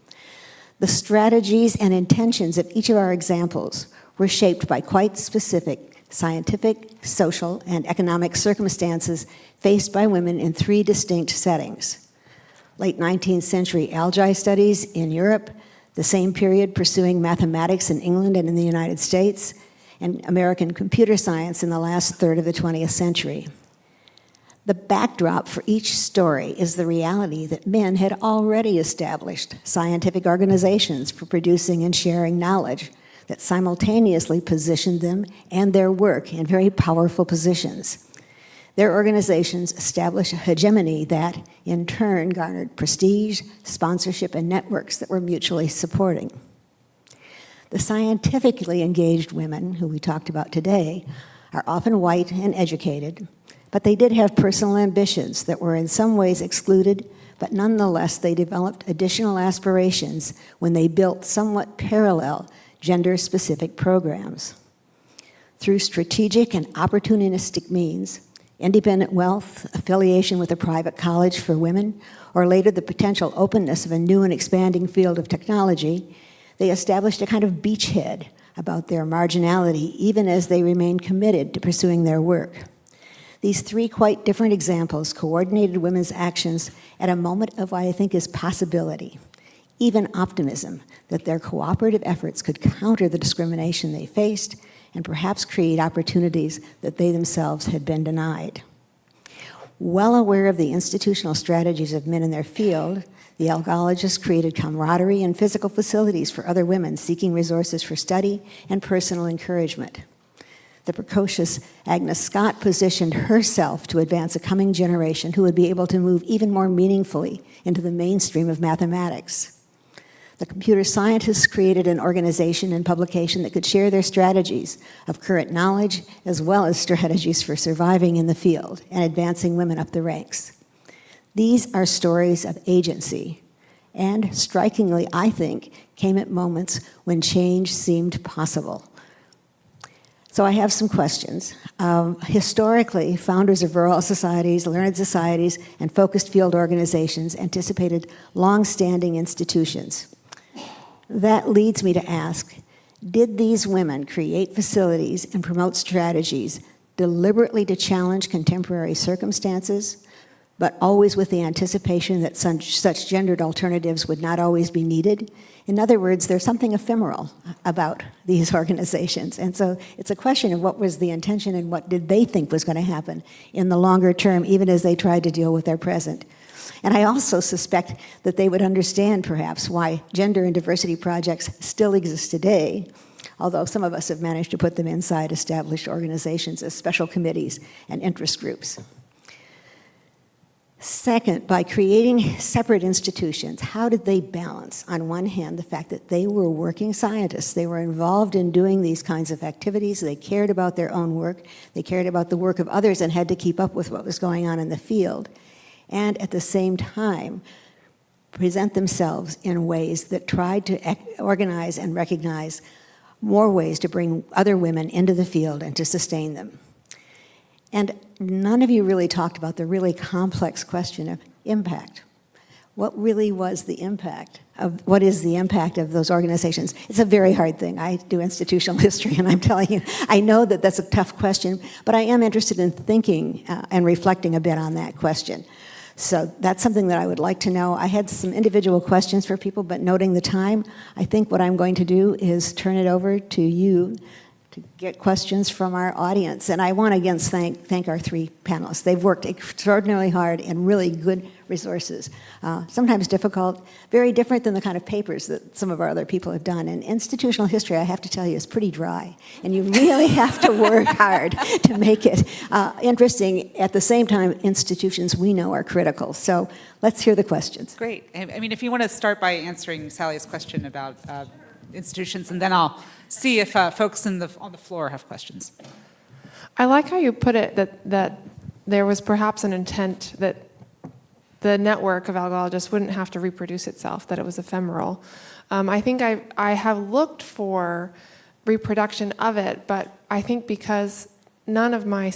The strategies and intentions of each of our examples were shaped by quite specific scientific, social, and economic circumstances faced by women in three distinct settings. Late 19th century algae studies in Europe, the same period pursuing mathematics in England and in the United States, and American computer science in the last third of the 20th century. The backdrop for each story is the reality that men had already established scientific organizations for producing and sharing knowledge that simultaneously positioned them and their work in very powerful positions. Their organizations established a hegemony that, in turn, garnered prestige, sponsorship, and networks that were mutually supporting. The scientifically engaged women, who we talked about today, are often white and educated, but they did have personal ambitions that were in some ways excluded, but nonetheless they developed additional aspirations when they built somewhat parallel gender-specific programs. Through strategic and opportunistic means, independent wealth, affiliation with a private college for women, or later the potential openness of a new and expanding field of technology, they established a kind of beachhead about their marginality, even as they remained committed to pursuing their work. These three quite different examples coordinated women's actions at a moment of what I think is possibility, even optimism, that their cooperative efforts could counter the discrimination they faced and perhaps create opportunities that they themselves had been denied. Well aware of the institutional strategies of men in their field, the algologists created camaraderie and physical facilities for other women seeking resources for study and personal encouragement. The precocious Agnes Scott positioned herself to advance a coming generation who would be able to move even more meaningfully into the mainstream of mathematics. The computer scientists created an organization and publication that could share their strategies of current knowledge as well as strategies for surviving in the field and advancing women up the ranks. These are stories of agency, and strikingly, I think, came at moments when change seemed possible. So I have some questions. Historically, founders of rural societies, learned societies, and focused field organizations anticipated long-standing institutions. That leads me to ask, did these women create facilities and promote strategies deliberately to challenge contemporary circumstances, but always with the anticipation that such gendered alternatives would not always be needed. In other words, there's something ephemeral about these organizations. And so it's a question of what was the intention and what did they think was going to happen in the longer term, even as they tried to deal with their present. And I also suspect that they would understand, perhaps, why gender and diversity projects still exist today, although some of us have managed to put them inside established organizations as special committees and interest groups. Second, by creating separate institutions, how did they balance, on one hand, the fact that they were working scientists, they were involved in doing these kinds of activities, they cared about their own work, they cared about the work of others and had to keep up with what was going on in the field, and at the same time, present themselves in ways that tried to organize and recognize more ways to bring other women into the field and to sustain them. And none of you really talked about the really complex question of impact. What really was the impact of, what is the impact of those organizations? It's a very hard thing. I do institutional history, and I'm telling you, I know that that's a tough question, but I am interested in thinking and reflecting a bit on that question. So that's something that I would like to know. I had some individual questions for people, but noting the time, I think what I'm going to do is turn it over to you to get questions from our audience. And I want to again thank our three panelists. They've worked extraordinarily hard in really good resources, sometimes difficult, very different than the kind of papers that some of our other people have done. And institutional history, I have to tell you, is pretty dry. And you really have to work hard to make it interesting. At the same time, institutions we know are critical. So let's hear the questions. Great. I mean, if you want to start by answering Sally's question about institutions, and then I'll see if folks on the floor have questions. I like how you put it that there was perhaps an intent that the network of algologists wouldn't have to reproduce itself, that it was ephemeral. I think I have looked for reproduction of it, but I think because none of my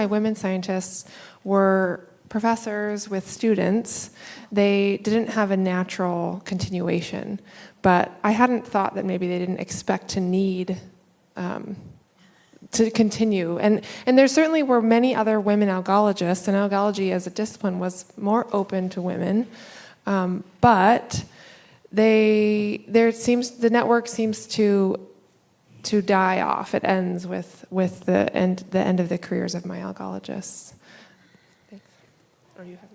women scientists were professors with students, they didn't have a natural continuation. But I hadn't thought that maybe they didn't expect to need to continue. And there certainly were many other women algologists, and algology as a discipline was more open to women. But the network seems to die off. It ends with the end of the careers of my algologists. Thanks. Or you have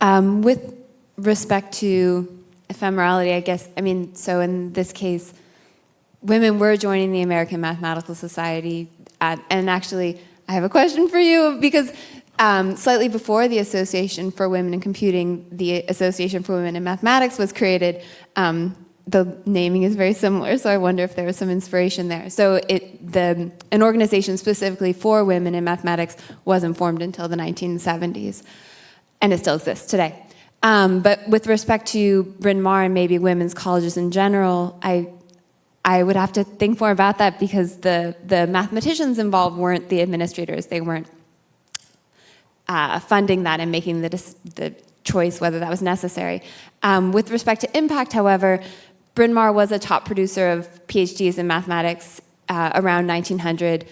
yours. With respect to ephemerality, I guess, I mean, so in this case, women were joining the American Mathematical Society, and actually, I have a question for you, because slightly before the Association for Women in Computing, the Association for Women in Mathematics was created. The naming is very similar, so I wonder if there was some inspiration there. So an organization specifically for women in mathematics wasn't formed until the 1970s, and it still exists today. But with respect to Bryn Mawr and maybe women's colleges in general, I would have to think more about that, because the mathematicians involved weren't the administrators. They weren't funding that and making the choice whether that was necessary. With respect to impact, however, Bryn Mawr was a top producer of PhDs in mathematics around 1900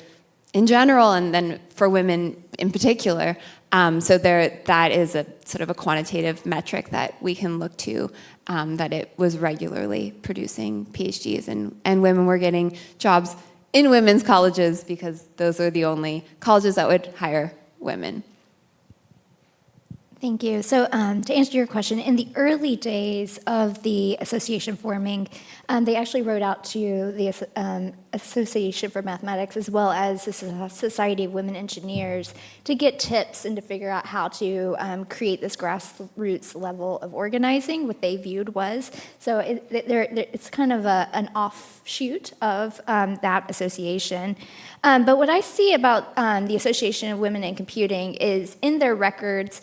in general, and then for women in particular. So that is a sort of a quantitative metric that we can look to, that it was regularly producing PhDs, and women were getting jobs in women's colleges because those are the only colleges that would hire women. Thank you. So to answer your question, in the early days of the association forming, they actually wrote out to the Association for Mathematics as well as the Society of Women Engineers to get tips and to figure out how to create this grassroots level of organizing, what they viewed was. So it's kind of an offshoot of that association. But what I see about the Association of Women in Computing is in their records,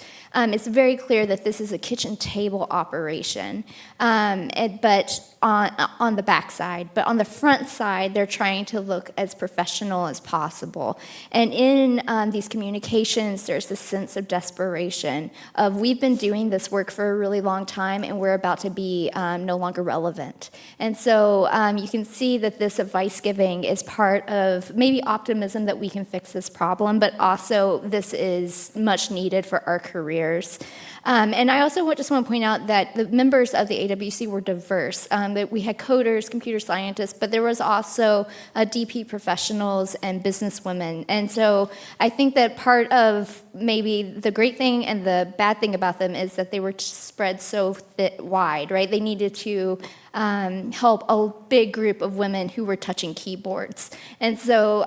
it's very clear that this is a kitchen table operation, but on the back side. But on the front side, they're trying to look as professional as possible. And in these communications, there's this sense of desperation of, we've been doing this work for a really long time, and we're about to be no longer relevant. And so you can see that this advice giving is part of maybe optimism that we can fix this problem, but also this is much needed for our careers. And I also just want to point out that the members of the AWC were diverse. That we had coders, computer scientists, but there was also DP professionals and businesswomen. And so I think that part of maybe the great thing and the bad thing about them is that they were spread so wide, right? They needed to help a big group of women who were touching keyboards. And so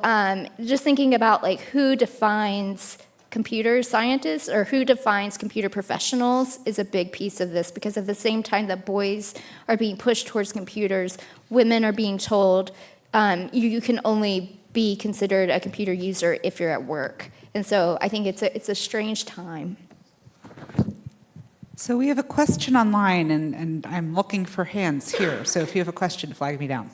just thinking about like who defines computer scientists or who defines computer professionals is a big piece of this, because at the same time that boys are being pushed towards computers, women are being told you can only be considered a computer user if you're at work. And so I think it's a strange time. So we have a question online, and I'm looking for hands here. So if you have a question, flag me down.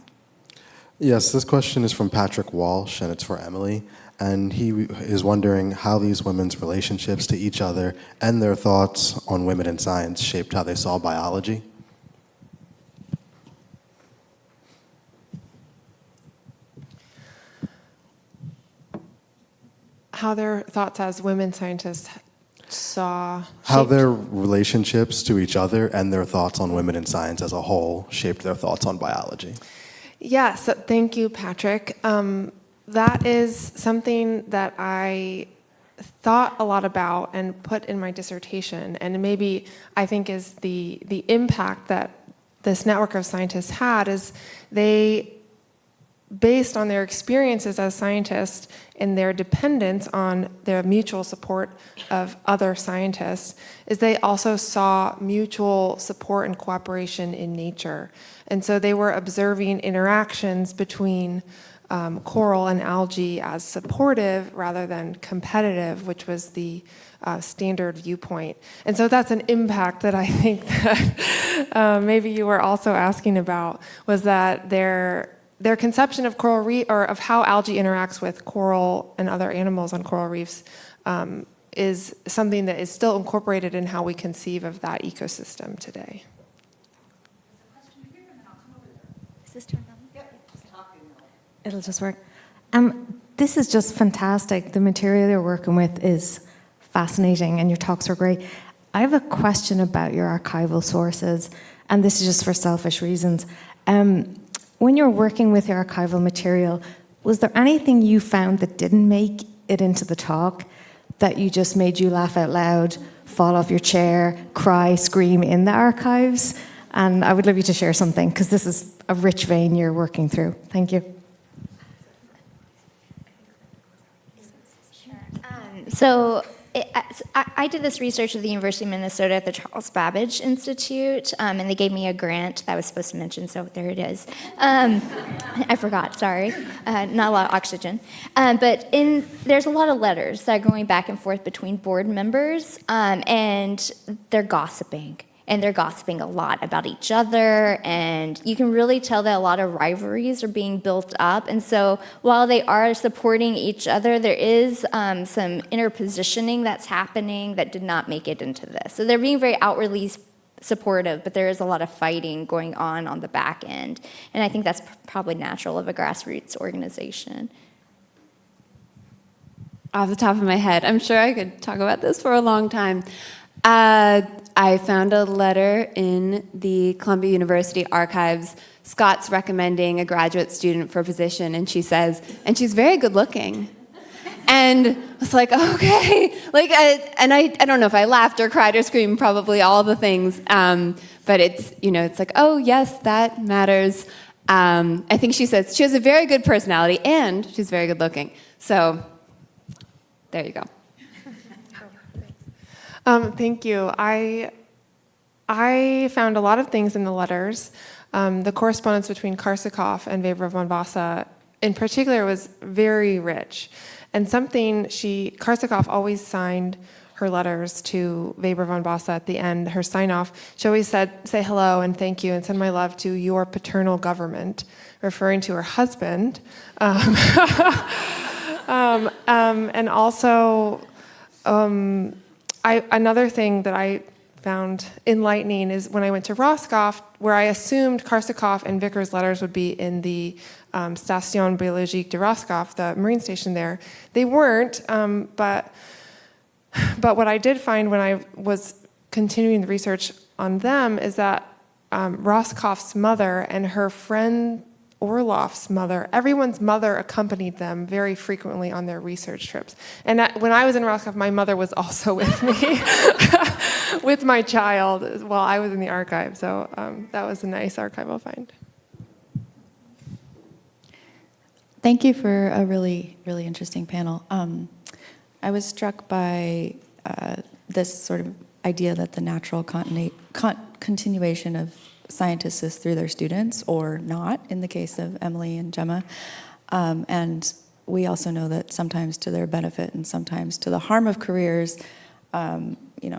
Yes, this question is from Patrick Walsh, and it's for Emily. And he is wondering how these women's relationships to each other and their thoughts on women in science shaped how they saw biology. How their thoughts as women scientists saw... How shaped- their relationships to each other and their thoughts on women in science as a whole shaped their thoughts on biology. Yes, thank you, Patrick. That is something that I thought a lot about and put in my dissertation, and maybe I think is the impact that this network of scientists had is they, based on their experiences as scientists and their dependence on their mutual support of other scientists, is they also saw mutual support and cooperation in nature. And so they were observing interactions between coral and algae as supportive rather than competitive, which was the standard viewpoint. And so that's an impact that I think that maybe you were also asking about, was that their conception of coral reef, or of how algae interacts with coral and other animals on coral reefs, is something that is still incorporated in how we conceive of that ecosystem today. Is this turned on? It'll just work. This is just fantastic. The material you're working with is fascinating, and your talks are great. I have a question about your archival sources, and this is just for selfish reasons. When you're working with your archival material, was there anything you found that didn't make it into the talk, that you just made you laugh out loud, fall off your chair, cry, scream in the archives? And I would love you to share something, because this is a rich vein you're working through. Thank you. So I did this research at the University of Minnesota at the Charles Babbage Institute, and they gave me a grant that I was supposed to mention, so there it is. I forgot, sorry. Not a lot of oxygen. But there's a lot of letters that are going back and forth between board members, and they're gossiping. And they're gossiping a lot about each other, and you can really tell that a lot of rivalries are being built up. And so while they are supporting each other, there is some interpositioning that's happening that did not make it into this. So they're being very outwardly supportive, but there is a lot of fighting going on the back end. And I think that's probably natural of a grassroots organization. Off the top of my head, I'm sure I could talk about this for a long time. I found a letter in the Columbia University archives. Scott's recommending a graduate student for a position, and she says, and she's very good looking. And I was like, okay. I don't know if I laughed or cried or screamed, probably all the things. But it's like, oh, yes, that matters. I think she says she has a very good personality, and she's very good looking. So there you go. Thank you. I found a lot of things in the letters. The correspondence between Korsakoff and Weber von Vasa, in particular, was very rich. And something Korsakoff always signed her letters to Weber von Bosse at the end, her sign-off, she always said, say hello and thank you and send my love to your paternal government, referring to her husband. And also, another thing that I found enlightening is when I went to Roscoff, where I assumed Korsakoff and Vickers' letters would be in the Station Biologique de Roscoff, the marine station there. They weren't, but what I did find when I was continuing the research on them is that Roscoff's mother and her friend Orloff's mother, everyone's mother accompanied them very frequently on their research trips. And when I was in Roscoff, my mother was also with me, with my child, while I was in the archive. So that was a nice archival find. Thank you for a really, really interesting panel. I was struck by this sort of idea that the natural continuation of scientists is through their students, or not, in the case of Emily and Gemma. And we also know that sometimes to their benefit and sometimes to the harm of careers,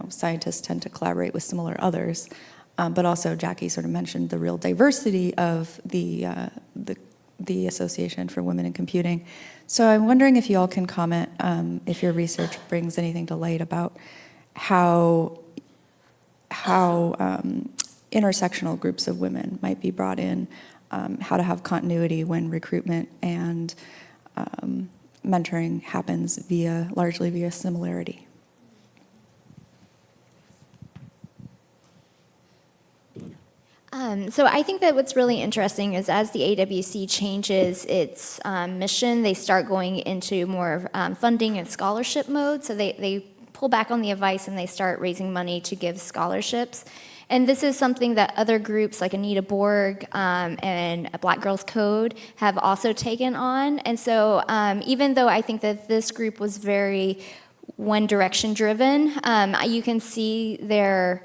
scientists tend to collaborate with similar others. But also, Jackie sort of mentioned the real diversity of the Association for Women in Computing. So I'm wondering if you all can comment, if your research brings anything to light about how intersectional groups of women might be brought in, how to have continuity when recruitment and mentoring happens largely via similarity. So I think that what's really interesting is as the AWC changes its mission, they start going into more funding and scholarship mode. So they pull back on the advice and they start raising money to give scholarships. And this is something that other groups like Anita Borg and Black Girls Code have also taken on. And so even though I think that this group was very one direction driven, you can see their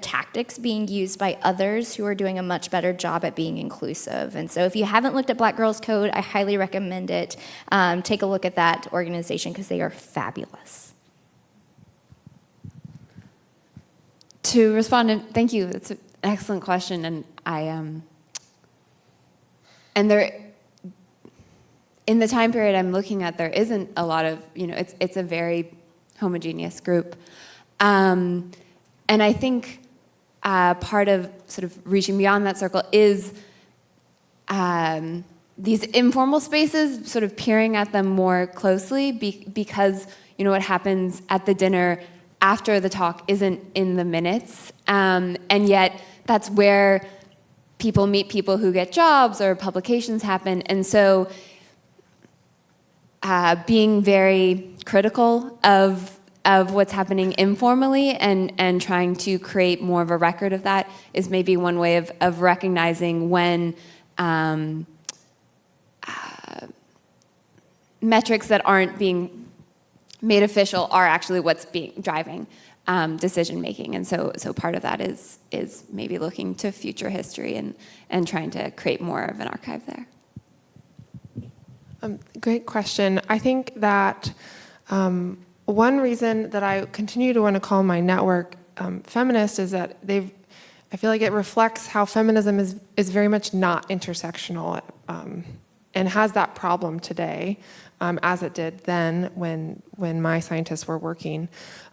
tactics being used by others who are doing a much better job at being inclusive. And so if you haven't looked at Black Girls Code, I highly recommend it. Take a look at that organization because they are fabulous. To respond, and thank you, it's an excellent question, and and there, in the time period I'm looking at, there isn't a lot of, it's a very homogeneous group. And I think part of sort of reaching beyond that circle is these informal spaces, sort of peering at them more closely because, what happens at the dinner after the talk isn't in the minutes. And yet that's where people meet people who get jobs or publications happen. And so being very critical of what's happening informally and trying to create more of a record of that is maybe one way of recognizing when metrics that aren't being made official are actually what's driving decision making. And so part of that is maybe looking to future history and trying to create more of an archive there. Great question. I think that one reason that I continue to want to call my network feminist is that I feel like it reflects how feminism is very much not intersectional and has that problem today, as it did then when my scientists were working.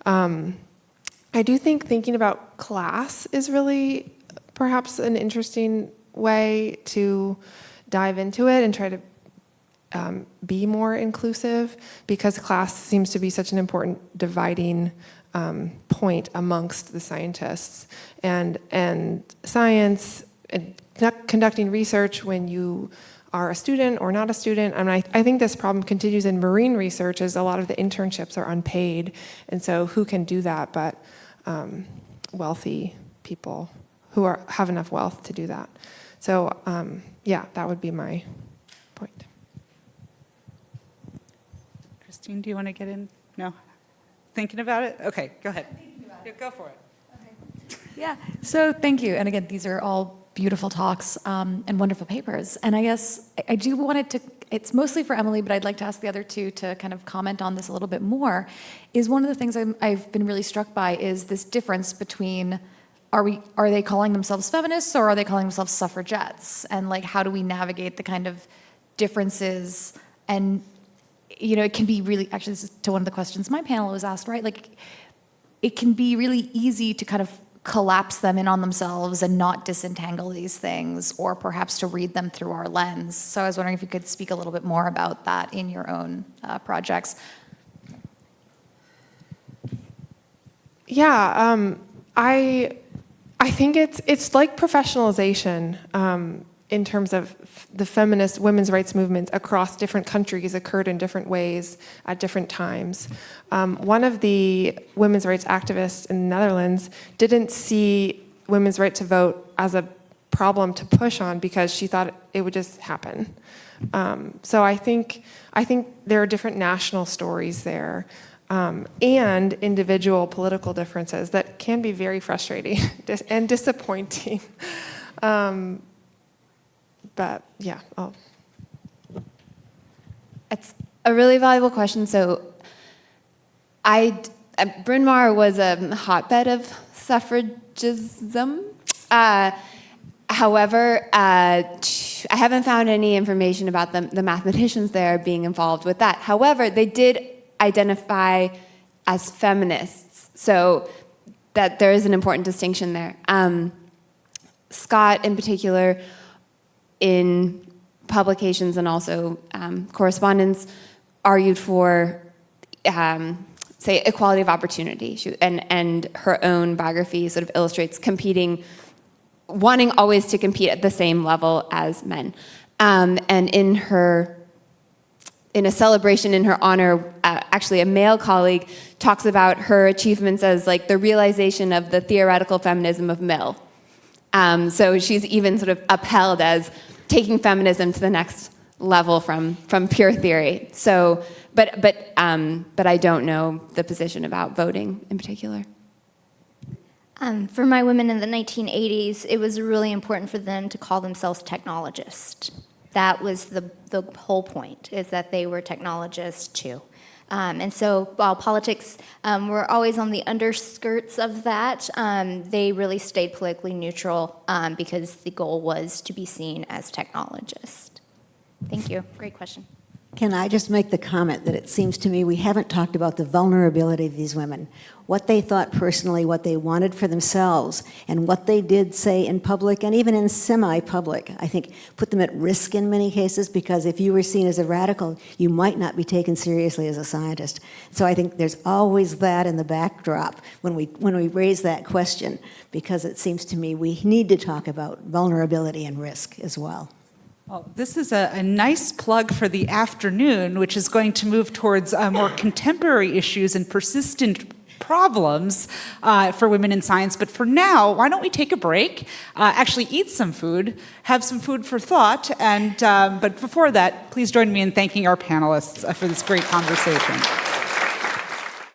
I do think thinking about class is really perhaps an interesting way to dive into it and try to be more inclusive, because class seems to be such an important dividing point amongst the scientists. And science, and conducting research when you are a student or not a student, and I think this problem continues in marine research as a lot of the internships are unpaid, and so who can do that but wealthy people who have enough wealth to do that. So yeah, that would be my point. Christine, do you want to get in? No? Thinking about it? Okay, go ahead. Yeah, go for it. Yeah, so thank you. And again, these are all beautiful talks and wonderful papers. And I guess I do wanted to, it's mostly for Emily, but I'd like to ask the other two to kind of comment on this a little bit more, is one of the things I've been really struck by is this difference between are they calling themselves feminists or are they calling themselves suffragettes? And like, how do we navigate the kind of differences? And, you know, it can be really, actually this is to one of the questions my panel was asked, right? Like, it can be really easy to kind of collapse them in on themselves and not disentangle these things, or perhaps to read them through our lens. So I was wondering if you could speak a little bit more about that in your own projects. Yeah, I think it's like professionalization in terms of the feminist women's rights movements across different countries occurred in different ways at different times. One of the women's rights activists in the Netherlands didn't see women's right to vote as a problem to push on because she thought it would just happen. So I think there are different national stories there. And individual political differences that can be very frustrating and disappointing. But yeah. It's a really valuable question. So Bryn Mawr was a hotbed of suffragism. However, I haven't found any information about the mathematicians there being involved with that. However, they did identify as feminists, so that there is an important distinction there. Scott, in particular, in publications and also correspondence, argued for, say, equality of opportunity, and her own biography sort of illustrates wanting always to compete at the same level as men. And in a celebration in her honor, actually a male colleague talks about her achievements as like the realization of the theoretical feminism of Mill. So she's even sort of upheld as taking feminism to the next level from pure theory. So, but I don't know the position about voting in particular. For my women in the 1980s, it was really important for them to call themselves technologists. That was the whole point, is that they were technologists too. And so while politics were always on the underskirts of that, they really stayed politically neutral because the goal was to be seen as technologists. Thank you. Great question. Can I just make the comment that it seems to me we haven't talked about the vulnerability of these women, what they thought personally, what they wanted for themselves, and what they did say in public and even in semi-public. I think put them at risk in many cases, because if you were seen as a radical, you might not be taken seriously as a scientist. So I think there's always that in the backdrop when we raise that question, because it seems to me we need to talk about vulnerability and risk as well. Well, this is a nice plug for the afternoon, which is going to move towards more contemporary issues and persistent problems for women in science. But for now, why don't we take a break, actually eat some food, have some food for thought, and but before that, please join me in thanking our panelists for this great conversation.